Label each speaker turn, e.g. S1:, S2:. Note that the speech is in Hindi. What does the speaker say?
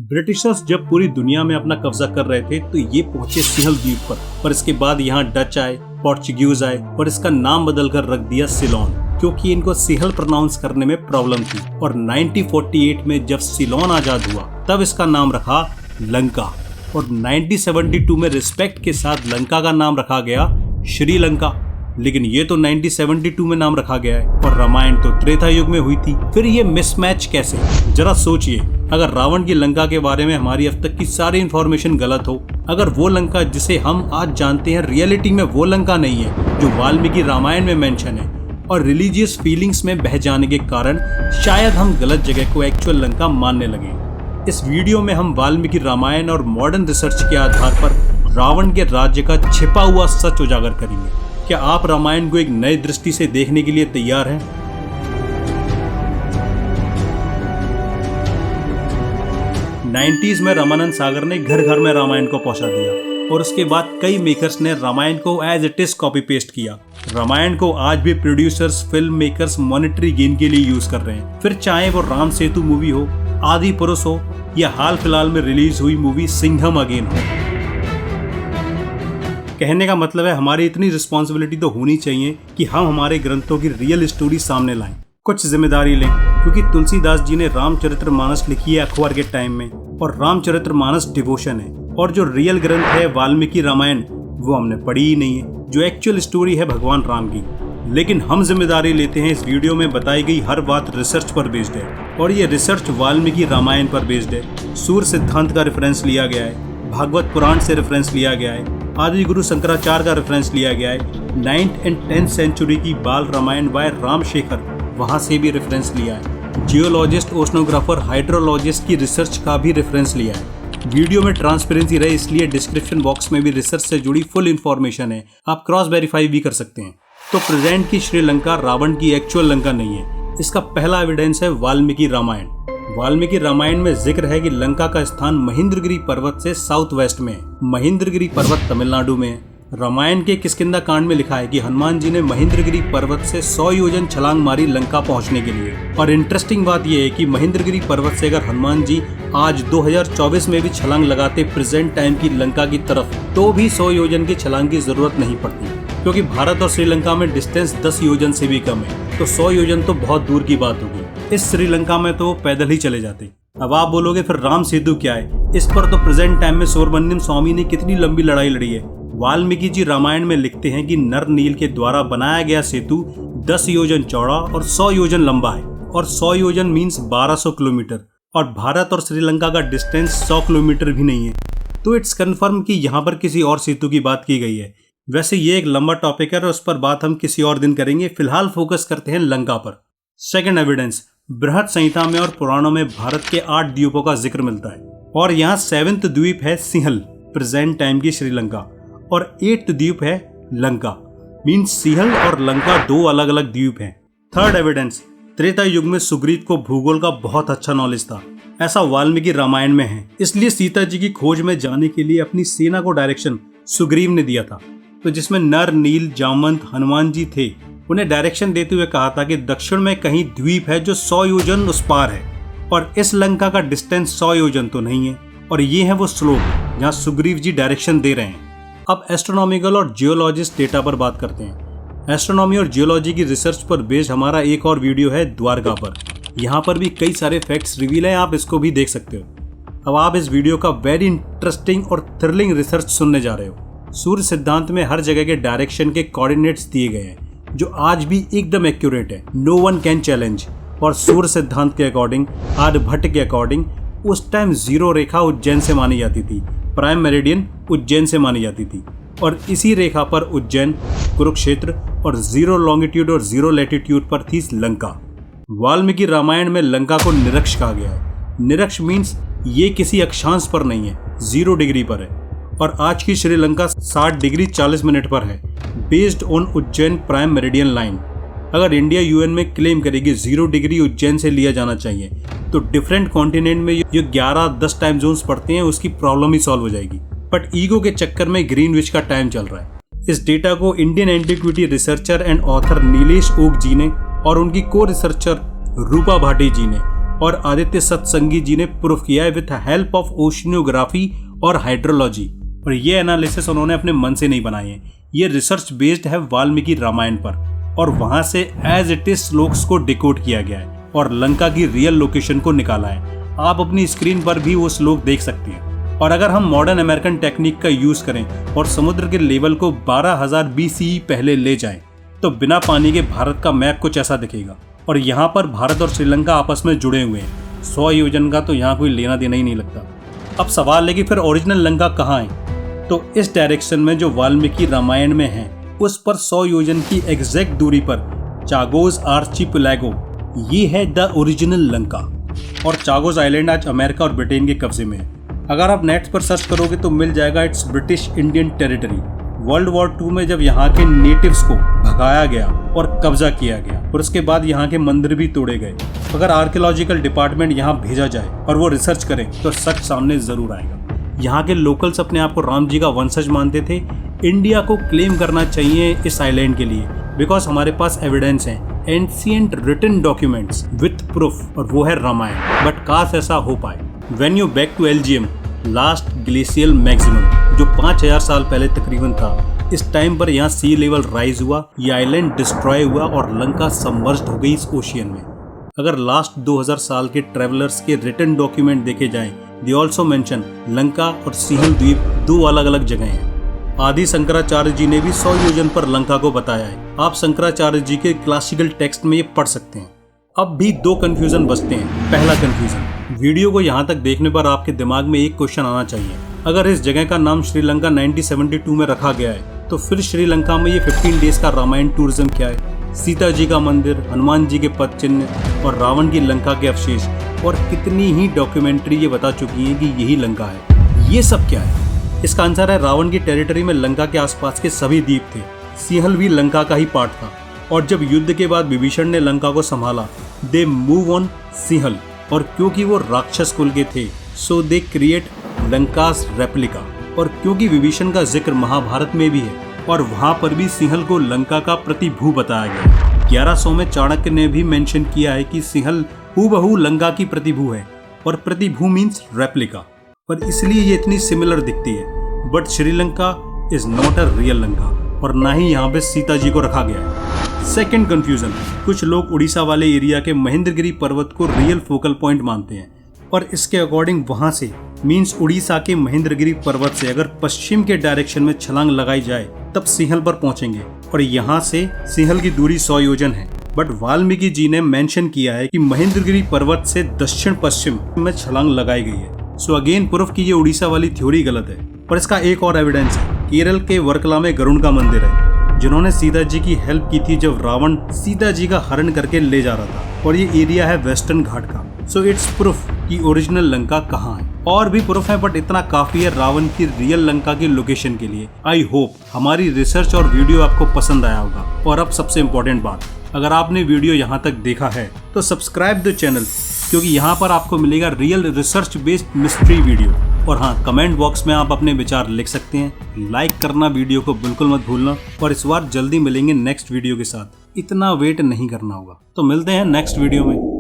S1: ब्रिटिशर्स जब पूरी दुनिया में अपना कब्जा कर रहे थे तो ये पहुंचे सिंहल द्वीप पर इसके बाद यहाँ डच आए, पोर्चुगीज आए और इसका नाम बदलकर रख दिया सिलोन, क्योंकि इनको सिंहल प्रोनाउंस करने में प्रॉब्लम थी। और 1948 में जब सिलोन आजाद हुआ तब इसका नाम रखा लंका और 1972 में रिस्पेक्ट के साथ लंका का नाम रखा गया श्रीलंका। लेकिन ये तो 1972 में नाम रखा गया है और रामायण तो त्रेता युग में हुई थी। फिर ये मिसमैच कैसे? जरा सोचिए, अगर रावण की लंका के बारे में हमारी अब तक की सारी इंफॉर्मेशन गलत हो, अगर वो लंका जिसे हम आज जानते हैं रियलिटी में वो लंका नहीं है जो वाल्मीकि रामायण में मेंशन है, और रिलीजियस फीलिंग्स में बह जाने के कारण शायद हम गलत जगह को एक्चुअल लंका मानने लगे। इस वीडियो में हम वाल्मीकि रामायण और मॉडर्न रिसर्च के आधार पर रावण के राज्य का छिपा हुआ सच उजागर करेंगे। क्या आप रामायण को एक नई दृष्टि से देखने के लिए तैयार हैं? में रामानंद सागर ने घर घर में रामायण को पहुंचा दिया और उसके बाद कई मेकर्स ने रामायण को as it is copy paste किया। रामायण को आज भी producers, film makers monetary gain के लिए यूज कर रहे हैं। फिर चाहे वो राम सेतु मूवी हो, आदि पुरुष हो या हाल फिलहाल में रिलीज हुई मूवी सिंघम अगेन हो। कहने का मतलब है हमारी इतनी रिस्पॉन्सिबिलिटी तो होनी चाहिए कि हम हमारे ग्रंथों की रियल स्टोरी सामने लाएं, कुछ जिम्मेदारी लें, क्योंकि तुलसीदास जी ने रामचरितमानस लिखी है अकबर के टाइम में और रामचरितमानस डिवोशन है, और जो रियल ग्रंथ है वाल्मीकि रामायण वो हमने पढ़ी ही नहीं है, जो एक्चुअल स्टोरी है भगवान राम की। लेकिन हम जिम्मेदारी लेते हैं, इस वीडियो में बताई गई हर बात रिसर्च पर बेस्ड है और ये रिसर्च वाल्मीकि रामायण पर बेस्ड है। सूर्य सिद्धांत का रेफरेंस लिया गया है, भागवत पुराण से रेफरेंस लिया गया है, आदि गुरु शंकराचार्य का रेफरेंस लिया गया है, 9th and 10th सेंचुरी की बाल रामायण बाय रामशेखर वहां से भी रेफरेंस लिया है, जियोलॉजिस्ट, ओशनोग्राफर, हाइड्रोलॉजिस्ट की रिसर्च का भी रेफरेंस लिया है। वीडियो में ट्रांसपेरेंसी रहे इसलिए डिस्क्रिप्शन बॉक्स में भी रिसर्च से जुड़ी फुल इन्फॉर्मेशन है, आप क्रॉस वेरीफाई भी कर सकते हैं। तो प्रेजेंट की श्रीलंका रावण की एक्चुअल लंका नहीं है, इसका पहला एविडेंस है वाल्मीकि रामायण। वाल्मीकि रामायण में जिक्र है कि लंका का स्थान महेंद्रगिरी पर्वत से साउथ वेस्ट में है। महेंद्रगिरी पर्वत तमिलनाडु में है। रामायण के किष्किंधा कांड में लिखा है कि हनुमान जी ने महेंद्रगिरी पर्वत से 100 योजन छलांग मारी लंका पहुंचने के लिए। और इंटरेस्टिंग बात यह है कि महेंद्रगिरी पर्वत से अगर हनुमान जी आज 2024 में भी छलांग लगाते प्रेजेंट टाइम की लंका की तरफ, तो भी 100 योजन की छलांग की जरूरत नहीं पड़ती, क्योंकि भारत और श्रीलंका में डिस्टेंस 10 योजन से भी कम है, तो 100 योजन तो बहुत दूर की बात होगी। इस श्रीलंका में तो पैदल ही चले जाते। अब आप बोलोगे फिर राम सेतु क्या है? इस पर तो प्रेजेंट टाइम में सुब्रमण्यम स्वामी ने कितनी लंबी लड़ाई लड़ी है। वाल्मीकि जी रामायण में लिखते हैं कि नर नील के द्वारा बनाया गया सेतु 10 योजन चौड़ा और 100 योजन लंबा है, और 100 योजन मीन्स 1200 किलोमीटर, और भारत और श्रीलंका का डिस्टेंस 100 किलोमीटर भी नहीं है। तो इट्स कन्फर्म कि यहाँ पर किसी और सेतु की बात की गई है। वैसे ये एक लंबा टॉपिक है और उस पर बात हम किसी और दिन करेंगे, फिलहाल फोकस करते हैं लंका पर। सेकेंड एविडेंस, बृहद संहिता में और पुराणों में भारत के 8 द्वीपों का जिक्र मिलता है, और यहाँ 7th द्वीप है सिंहल, प्रेजेंट टाइम की श्रीलंका, और 8th द्वीप है लंका, मीन्स सिंहल और लंका 2 अलग अलग द्वीप हैं। थर्ड एविडेंस, त्रेता युग में सुग्रीव को भूगोल का बहुत अच्छा नॉलेज था, ऐसा वाल्मीकि रामायण में है, इसलिए सीता जी की खोज में जाने के लिए अपनी सेना को डायरेक्शन सुग्रीव ने दिया था। तो जिसमें नर, नील, जामवंत, हनुमान जी थे, उन्हें डायरेक्शन देते हुए कहा था कि दक्षिण में कहीं द्वीप है जो 100 योजन उस पार है, और इस लंका का डिस्टेंस 100 योजन तो नहीं है, और ये है वो स्लोप जहाँ सुग्रीव जी डायरेक्शन दे रहे हैं। अब एस्ट्रोनॉमिकल और जियोलॉजिस्ट डेटा पर बात करते हैं। एस्ट्रोनॉमी और जियोलॉजी की रिसर्च पर बेस्ड हमारा एक और वीडियो है द्वारका पर, यहाँ पर भी कई सारे फैक्ट्स रिवील हैं, आप इसको भी देख सकते हो। अब आप इस वीडियो का वेरी इंटरेस्टिंग और थ्रिलिंग रिसर्च सुनने जा रहे हो। सूर्य सिद्धांत में हर जगह के डायरेक्शन के कोऑर्डिनेट्स दिए गए हैं जो आज भी एकदम एक्यूरेट है, नो वन कैन चैलेंज। और सूर्य सिद्धांत के अकॉर्डिंग, आर्यभट्ट के अकॉर्डिंग, उस टाइम 0 रेखा उज्जैन से मानी जाती थी, प्राइम मेरिडियन उज्जैन से मानी जाती थी, और इसी रेखा पर उज्जैन, कुरुक्षेत्र और 0 लॉन्गिट्यूड और 0 लैटिट्यूड पर थी लंका। वाल्मीकि रामायण में लंका को निरक्ष कहा गया है। निरक्ष मीन्स ये किसी अक्षांश पर नहीं है, 0 डिग्री पर है, और आज की श्रीलंका 60 डिग्री 40 मिनट पर है, based on Ujjain prime meridian line. अगर इंडिया यूएन में क्लेम करेगी 0 डिग्री उज्जैन से लिया जाना चाहिए, तो डिफरेंट कॉन्टिनेंट में ये 11-10 टाइम जोन्स पड़ते हैं, उसकी प्रॉब्लम ही सॉल्व हो जाएगी। बट ईगो के चक्कर में ग्रीनविच का टाइम चल रहा है। इस डेटा को Indian antiquity researcher and author Nilesh Oak ji ने और उनकी को रिसर्चर रूपा भाटी जी ने और आदित्य सत्संगी जी ने प्रूफ किया है विथ हेल्प ऑफ ओशिनोग्राफी और हाइड्रोलॉजी। और ये एनालिसिस उन्होंने अपने मन से नहीं बनाए हैं, ये रिसर्च बेस्ड है वाल्मीकि रामायण पर, और वहां से एज इट इज श्लोक्स को डिकोड किया गया है और लंका की रियल लोकेशन को निकाला है। आप अपनी स्क्रीन पर भी वो श्लोक देख सकते हैं। और अगर हम मॉडर्न अमेरिकन टेक्निक का यूज करें और समुद्र के लेवल को 12,000 BCE पहले ले जाएं, तो बिना पानी के भारत का मैप कुछ ऐसा दिखेगा। और यहाँ पर भारत और श्रीलंका आपस में जुड़े हुए हैं, 100 योजन का तो यहाँ कोई लेना देना ही नहीं लगता। अब सवाल है कि फिर ओरिजिनल लंका कहाँ है? तो इस डायरेक्शन में जो वाल्मीकि रामायण में है उस पर 100 योजन की एग्जैक्ट दूरी पर चागोस आर्चिपेलागो, ये है द ओरिजिनल लंका। और चागोस आइलैंड आज अमेरिका और ब्रिटेन के कब्जे में है। अगर आप नेट पर सर्च करोगे तो मिल जाएगा it's British Indian territory. World war 2 में जब यहाँ के नेटिव्स को भगाया गया और कब्जा किया गया और उसके बाद यहाँ के मंदिर भी तोड़े गए, अगर आर्कियोलॉजिकल डिपार्टमेंट यहाँ भेजा जाए और वो रिसर्च करें तो सच सामने जरूर आएगा। यहाँ के लोकल्स अपने आप को राम जी का वंशज मानते थे। इंडिया को क्लेम करना चाहिए इस आइलैंड के लिए बिकॉज हमारे पास एविडेंस है, ancient written documents with proof, और वो है रामायण। बट काश ऐसा हो पाए। When you back to LGM last glacial maximum जो 5000 साल पहले तकरीबन था, इस टाइम पर यहाँ सी लेवल राइज हुआ, ये आइलैंड डिस्ट्रॉय हुआ और लंका सबमर्ज्ड हो गई इस ओशियन में। अगर लास्ट 2000 साल के ट्रेवलर्स के रिटन डॉक्यूमेंट देखे जाएं, दे ऑल्सो मेंशन लंका और सिंहल द्वीप 2 अलग अलग जगह हैं। आदि शंकराचार्य जी ने भी 100 योजन पर लंका को बताया है। आप शंकराचार्य जी के क्लासिकल टेक्स्ट में ये पढ़ सकते हैं। अब भी 2 कंफ्यूजन बचते हैं। पहला कंफ्यूजन, वीडियो को यहाँ तक देखने पर आपके दिमाग में एक क्वेश्चन आना चाहिए, अगर इस जगह का नाम श्रीलंका 1972 में रखा गया है तो फिर श्रीलंका में ये 15 डेज का रामायण टूरिज्म क्या है? सीता जी का मंदिर, हनुमान जी के पद चिन्ह और रावण की लंका के अवशेष, और कितनी ही डॉक्यूमेंट्री ये बता चुकी है कि यही लंका है। ये सब क्या है? इसका आंसर है रावण की टेरिटरी में लंका के आसपास के सभी द्वीप थे। सिंहल भी लंका का ही पार्ट था। और जब युद्ध के बाद विभीषण ने लंका को संभाला, दे मूव ऑन सिंहल, और क्योंकि वो राक्षस कुल के थे सो दे क्रिएट लंकास रेप्लिका। और क्योंकि विभीषण का जिक्र महाभारत में भी है और वहां पर भी सिंहल को लंका का प्रतिभू बताया गया। 1100 में चाणक्य ने भी मेंशन किया है कि सिंहल हूबहू लंका की प्रतिभू है, और प्रतिभू मीन्स रेप्लिका, और इसलिए ये इतनी सिमिलर दिखती है। But Sri Lanka is not a real Lanka, और ना ही यहाँ पे सीता जी को रखा गया है। सेकेंड कंफ्यूजन, कुछ लोग उड़ीसा वाले एरिया के महेंद्रगिरी पर्वत को रियल फोकल पॉइंट मानते हैं, और इसके अकॉर्डिंग वहां से मीन्स उड़ीसा के महेंद्रगिरी पर्वत से अगर पश्चिम के डायरेक्शन में छलांग लगाई जाए तब सिंहल पर पहुंचेंगे, और यहाँ से सिंहल की दूरी 100 योजन है। बट वाल्मीकि जी ने मेंशन किया है कि महेंद्रगिरी पर्वत से दक्षिण पश्चिम में छलांग लगाई गई है। सो अगेन प्रूफ की ये उड़ीसा वाली थ्योरी गलत है। पर इसका एक और एविडेंस है, केरल के वर्कला में गरुड़ का मंदिर है, जिन्होंने सीता जी की हेल्प की थी जब रावण सीता जी का हरण करके ले जा रहा था, और ये एरिया है वेस्टर्न घाट का। सो इट्स प्रूफ कि ओरिजिनल लंका कहाँ है। और भी प्रूफ है बट इतना काफी है रावण की रियल लंका की लोकेशन के लिए। आई होप हमारी रिसर्च और वीडियो आपको पसंद आया होगा। और अब सबसे इम्पोर्टेंट बात, अगर आपने वीडियो यहाँ तक देखा है तो सब्सक्राइब द चैनल, क्योंकि यहाँ पर आपको मिलेगा real research based mystery video. और हाँ, कमेंट बॉक्स में आप अपने विचार लिख सकते हैं। लाइक करना वीडियो को बिल्कुल मत भूलना, और इस बार जल्दी मिलेंगे नेक्स्ट वीडियो के साथ। इतना वेट नहीं करना होगा। तो मिलते हैं नेक्स्ट वीडियो में।